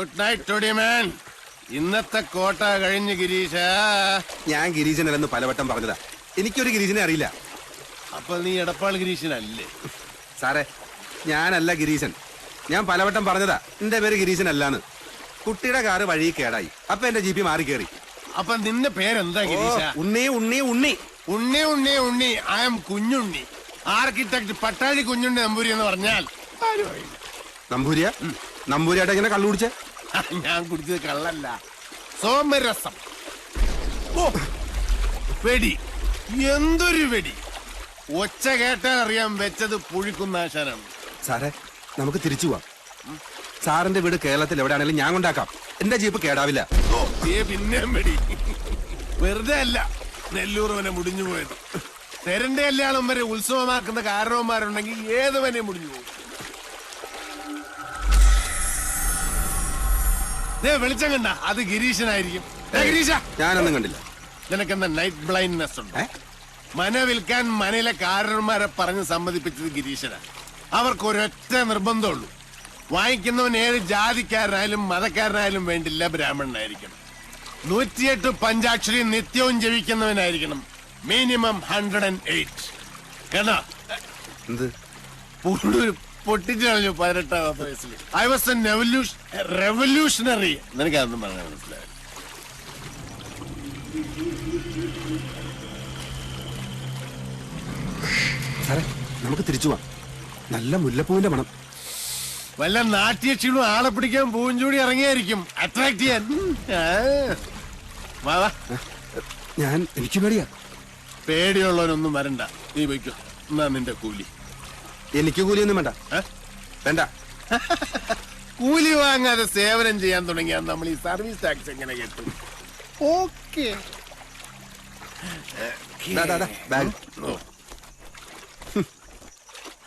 Good night ടോഡിമാൻ. ഇന്നത്തെ കോട്ട കഴിഞ്ഞ് ഗിരീശ. ഞാൻ ഗിരീശനല്ലെന്ന് പലവട്ടം പറഞ്ഞതാ. എനിക്കൊരു ഗിരീശനെ അറിയില്ല. അപ്പൊ നീ എടപ്പാൾ ഗിരീശനല്ലേ? സാറേ, ഞാനല്ല ഗിരീശൻ. ഞാൻ പലവട്ടം പറഞ്ഞതാ എന്റെ പേര് ഗിരീശൻ അല്ലാന്ന്. കുട്ടിയുടെ കാറ് വഴി കേടായി. അപ്പൊ എന്റെ ജീപ്പി മാറി കയറി. അപ്പൊ നിന്റെ പേരെന്താ ഗിരീശ? Unni Unni Unni Unni Unni Unni. I am Kunjunni. Architect Pattazhi Kunjunni Namboori എന്ന് പറഞ്ഞാൽ നമ്പൂരിയ നമ്പൂരിയായിട്ട് എങ്ങനെ കള്ളു കുടിച്ചേ? ഞാൻ കുടിച്ചത് കള്ളല്ല, സോമരസം. ഓ, വെടി. എന്തൊരു വെടി! ഒച്ച കേട്ടാൽ അറിയാൻ വെച്ചത് പുഴിക്കുന്നാശാനാണ്. സാറേ, നമുക്ക് തിരിച്ചു പോവാം. സാറിന്റെ വീട് കേരളത്തിൽ എവിടെയാണെങ്കിലും ഞാൻ കൊണ്ടാക്കാം. എന്റെ ജീപ്പ് കേടാവില്ല. ഓ, പിന്നെയും വെടി. വെറുതെ അല്ല നെല്ലൂർ വനെ മുടിഞ്ഞു പോയത്. തെരന്റെ കല്യാണം വരെ ഉത്സവമാക്കുന്ന കാരണവന്മാരുണ്ടെങ്കിൽ ഏത് വനെ മുടിഞ്ഞു പോകും. വെളിച്ചം കണ്ട അത് ഗിരീശനായിരിക്കും. ഗിരീശ, ഞാനൊന്നും കണ്ടില്ല. നിനക്കെന്താ നൈറ്റ് ബ്ലൈൻഡ്നെസ് ഉണ്ട്? മന വിൽക്കാൻ മനയിലെ കാരണന്മാരെ പറഞ്ഞ് സമ്മതിപ്പിച്ചത് ഗിരീശനാണ്. അവർക്ക് ഒരൊറ്റ നിർബന്ധമുള്ളൂ, വാങ്ങിക്കുന്നവൻ ഏത് ജാതിക്കാരനായാലും മതക്കാരനായാലും വേണ്ടില്ല, ബ്രാഹ്മണനായിരിക്കണം. 108 പഞ്ചാക്ഷരി നിത്യവും ജപിക്കുന്നവനായിരിക്കണം. മിനിമം 108. കേട്ടോ? എന്ത് പൊട്ടിച്ചു കളഞ്ഞു 18ാമത്തെ വയസ്സിൽ. I was a revolutionary. നിനക്കതൊന്നും പറഞ്ഞാൽ മനസ്സിലായി. സാറേ, നമുക്ക് തിരിച്ചു പോവാം. നല്ല മുല്ലപ്പൂവിന്റെ മണം. വല്ല നാട്യക്ഷീണും ആളെ പിടിക്കാൻ പൂഞ്ചൂടി ഇറങ്ങിയായിരിക്കും, അട്രാക്ട് ചെയ്യാൻ. എനിക്ക് പേടിയാ. പേടിയുള്ളവനൊന്നും വരണ്ട, നീ വയ്ക്കോ. എന്നാ നിന്റെ കൂലി. എനിക്ക് കൂലിയൊന്നും വേണ്ട. വേണ്ട. കൂലി വാങ്ങാതെ സേവനം ചെയ്യാൻ തുടങ്ങിയാൽ നമ്മൾ ഈ സർവീസ് ടാക്സ് എങ്ങനെ കിട്ടും? ഓക്കെ.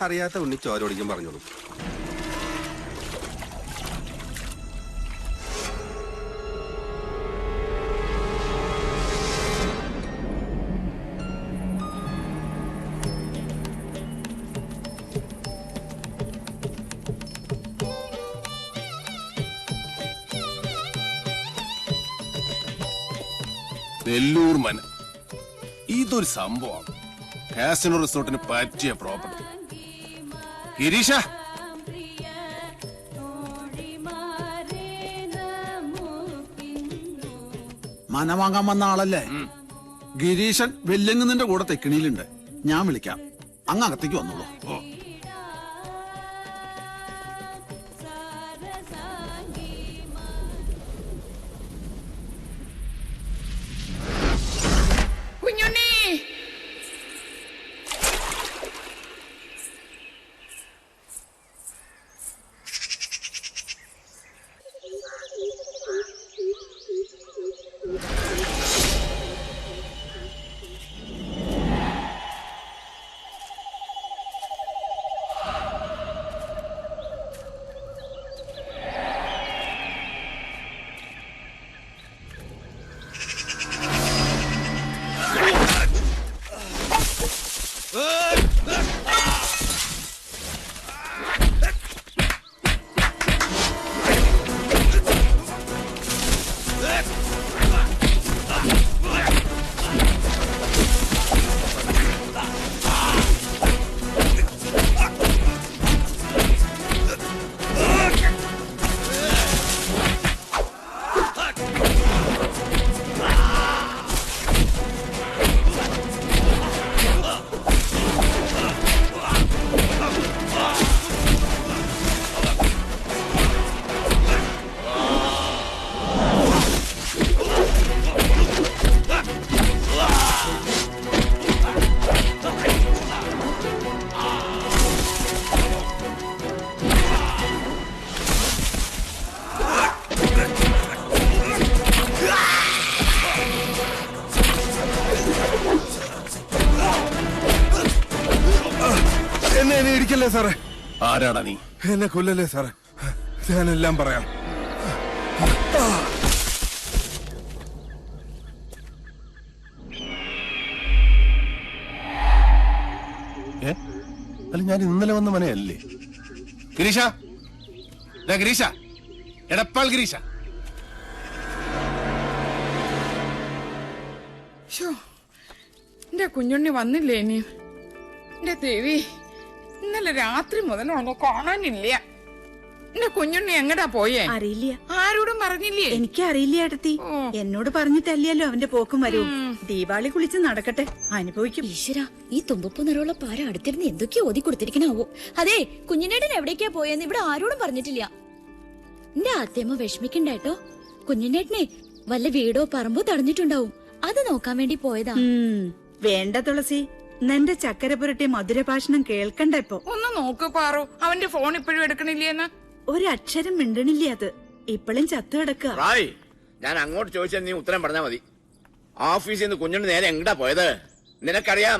അറിയാത്ത ഉണ്ണി ചോരോടിക്കും പറഞ്ഞോളൂ. നെല്ലൂർ മന ഇതൊരു സംഭവമാണ്. കാസിനോ റിസോർട്ടിന് പറ്റിയ പ്രോപ്പർട്ടി. ഗിരീഷ, മന വാങ്ങാൻ വന്ന ആളല്ലേ? ഗിരീശൻ വെല്ലെങ്ങുന്നതിന്റെ കൂടെ തെക്കിണിയിലുണ്ട്. ഞാൻ വിളിക്കാം, അങ്ങ് അകത്തേക്ക് വന്നോളൂ. എന്നെ ഇടിക്കല്ലേ സാറേ. ആരാടാ നീ? എന്നെ കൊല്ലല്ലേ സാറേ, ഞാനെല്ലാം പറയാം. അല്ല, ഞാൻ ഇന്നലെ വന്ന മനയല്ലേ? ഗിരീഷ, ഗിരീഷ, എടപ്പാൾ ഗിരീശ. എന്റെ കുഞ്ഞുണ്ണി വന്നില്ലേ ഇനി? എന്റെ ദേവി, ഇന്നലെ രാത്രി മുതൽ അവനെ കാണാനില്ല. എന്റെ കുഞ്ഞുണ്ണി എങ്ങടാ പോയേ? അറിയില്ല. ആരോടും പറഞ്ഞില്ലേ? എനിക്കറിയില്ല ഏട്ടത്തി. എന്നോട് പറഞ്ഞിട്ടല്ലല്ലോ അവന്റെ പോക്കും വരവും. ദീപാവലി കുളിച്ച് നടക്കട്ടെ, അനുഭവിക്കും. ഈശ്വര, ഈ തുമ്പപ്പൂ നിറമുള്ള പാര അടുത്തിരുന്ന് എന്തൊക്കെയോ ഓതി കൊടുത്തിരിക്കണാവോ. അതെ, കുഞ്ഞിനേട്ടൻ എവിടേക്കാ പോയെന്ന് ഇവിടെ ആരോടും പറഞ്ഞിട്ടില്ല. എന്റെ ആദ്യമ്മ വിഷമിക്കണ്ടേട്ടോ. കുഞ്ഞിനേട്ടനെ വല്ല വീടോ പറമ്പോ തടഞ്ഞിട്ടുണ്ടാവും. അത് നോക്കാൻ വേണ്ടി പോയതാ. വേണ്ട തുളസി, നിന്റെ ചക്കര പുരട്ടി മധുരഭാഷണം കേൾക്കണ്ട ഇപ്പൊ. ഒന്ന് നോക്ക് പാറു, അവന്റെ ഫോൺ ഇപ്പോഴും എടുക്കണില്ലേന്ന്. ഒരക്ഷരം മിണ്ടണില്ല. അത് ഇപ്പോഴും ചത്തു കിടക്കുക. റായ്, ഞാൻ അങ്ങോട്ട് ചോദിച്ചാൽ നീ ഉത്തരം പറഞ്ഞാ മതി. ഓഫീസിൽ നിന്ന് കുഞ്ഞിന് നേരെ എങ്ങടാ പോയത്? നിനക്കറിയാം,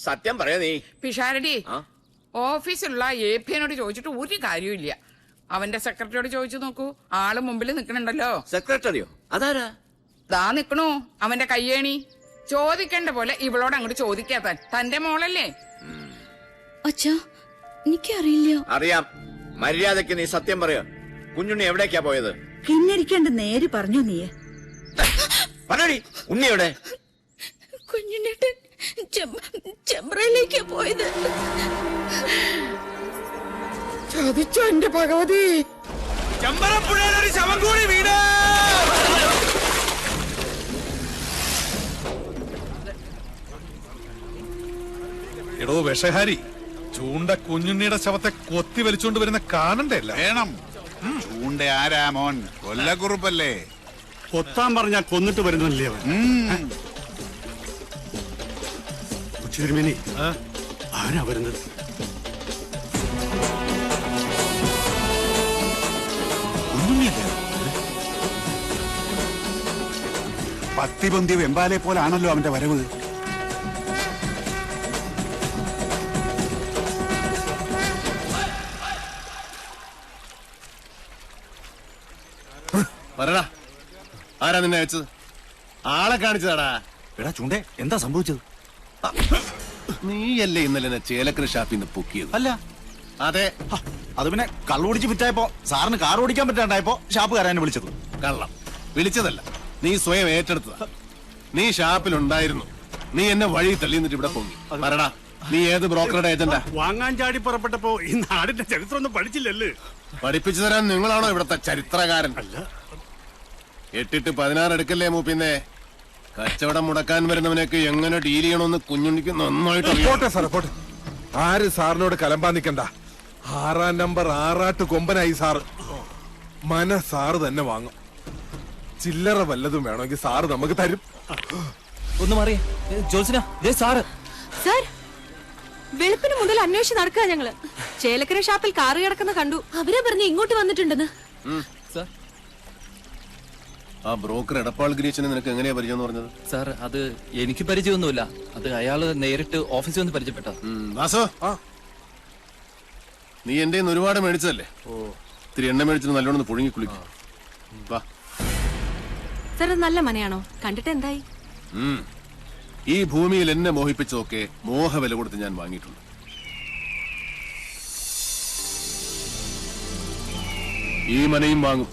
സത്യം പറയാ നീ. പിഷാരടി, ഓഫീസിലുള്ള APനോട് ചോദിച്ചിട്ട് ഒരു കാര്യമില്ല. അവന്റെ സെക്രട്ടറിയോട് ചോദിച്ചു നോക്കൂ. ആള് മുമ്പിൽ നിക്കണുണ്ടല്ലോ. സെക്രട്ടറിയോ? അതാരാ? ദാ നിക്കണു അവന്റെ കയ്യേണി. ചോദിക്കേണ്ട പോലെ ഇവളോട് അങ്ങോട്ട് ചോദിക്കാത്താൻ. തന്റെ മോളല്ലേ? അച്ഛാ, എനിക്കറിയില്ല. അറിയാം. മര്യാദക്ക് നീ സത്യം പറയോ. കുഞ്ഞുണ്ണി എവിടേക്കാ പോയത്? കിന്നരിക്കാണ്ട് നേര് പറഞ്ഞു നീയെ. പറയടി, ഉണ്ണി എവിടെ? കുഞ്ഞിനേട്ടൻ ചെമ്പ്രയിലേക്കാ പോയത്. ചോദിച്ചോ എന്റെ ഭഗവതി. ചെമ്പറപ്പുഴയിലൊരു ശവം കൂടി വീട്. എടോ വിഷഹാരി, ചൂണ്ട കുഞ്ഞുണ്ണിയുടെ ശവത്തെ കൊത്തി വലിച്ചുകൊണ്ട് വരുന്ന കാണണ്ടല്ല. വേണം. ചൂണ്ട ആരാ മോൻ? കൊല്ലക്കുറുപ്പല്ലേ? കൊത്താൻ പറഞ്ഞാൽ കൊന്നിട്ട് വരുന്നല്ലേ അവൻ. ഉച്ചിരുമേനി, ആരാ വരുന്നത്? പത്തിപൊന്തിയ വെമ്പാലെ പോലാണല്ലോ അവന്റെ വരവ്. പറടാ, ആരാ നിന്നെ അയച്ചത്? ആളെ കാണിച്ചതാടാ. എടാ ചൂണ്ടേ, എന്താ സംഭവിച്ചത്? നീയല്ലേ ഇന്നലെ എന്നെ ചേലക്കര ഷാപ്പിൽ നിന്ന് പൊക്കിയത്? അല്ല. അതെ. അത് പിന്നെ കള്ളുപിടിച്ച് വിറ്റായപ്പോ സാറിന് കാർ ഓടിക്കാൻ പറ്റാണ്ടായപ്പോ ഷാപ്പുകാരനെ വിളിച്ചത്. കള്ളം വിളിച്ചതല്ല, നീ സ്വയം ഏറ്റെടുത്തതാ. നീ ഷാപ്പിലുണ്ടായിരുന്നു. നീ എന്നെ വഴി തള്ളി എന്നിട്ട് ഇവിടെ പൊങ്ങി. പറടാ, നീ ഏത് ബ്രോക്കറുടെ ഏജന്റാ? വാങ്ങാൻ ചാടി പുറപ്പെട്ടപ്പോ ഈ നാടിന്റെ ചരിത്രം ഒന്നും പഠിച്ചില്ലല്ലേ? പഠിപ്പിച്ചു തരാൻ നിങ്ങളാണോ ഇവിടത്തെ ചരിത്രകാരൻ? അല്ല. 8 16 എടുക്കല്ലേ മൂപ്പിന്നെ. കച്ചവടം മുടക്കാൻ വരുന്നവനൊക്കെ എങ്ങനെ ഡീൽ ചെയ്യണമെന്ന് കുഞ്ഞുണ്ണിക്ക് നന്നായിട്ട് അറിയാം. പോട്ടെ സാറേ, പോട്ടെ. ആര് സാറിനോട് കലമ്പാൻ നിൽക്കണ്ട. 6-ാം നമ്പർ ആറാട്ട് കൊമ്പനായി സാറ്. സാറ് തന്നെ വാങ്ങും. ചില്ലറ വല്ലതും വേണമെങ്കിൽ സാറ് നമുക്ക് തരും. ഒന്ന് മാറിയേ ജോത്സന, സാറ്. സാർ, വെളുപ്പിന് മുതൽ അന്വേഷിച്ച് നടക്കുക ഞങ്ങള്. ചേലക്കര ഷാപ്പിൽ കാറ് കിടക്കുന്ന കണ്ടു. അവരെ പറഞ്ഞ് ഇങ്ങോട്ട് വന്നിട്ടുണ്ടെന്ന്. ആ ബ്രോക്കർ എടപ്പാൾ ഗിരീശനെ നിനക്ക് എങ്ങനെയാ പരിചയം പറഞ്ഞത്? സാർ, അത് എനിക്ക് പരിചയമൊന്നുമില്ല. അത് അയാള് നേരിട്ട് ഓഫീസിൽ വന്ന് പരിചയപ്പെട്ട. വാസു, നീ എന്റെ ഒരുപാട് മേടിച്ചതല്ലേ? ഇത്തിരി എണ്ണ മേടിച്ചിട്ട് നല്ലോണം പുഴുങ്ങി കുളിക്കും. വാ. സാർ, നല്ല മനയാണോ? കണ്ടിട്ട് എന്തായി? ഈ ഭൂമിയിൽ എന്നെ മോഹിപ്പിച്ചതൊക്കെ മോഹവില കൊടുത്ത് ഞാൻ വാങ്ങിയിട്ടുണ്ട്. ഈ മനയും വാങ്ങും.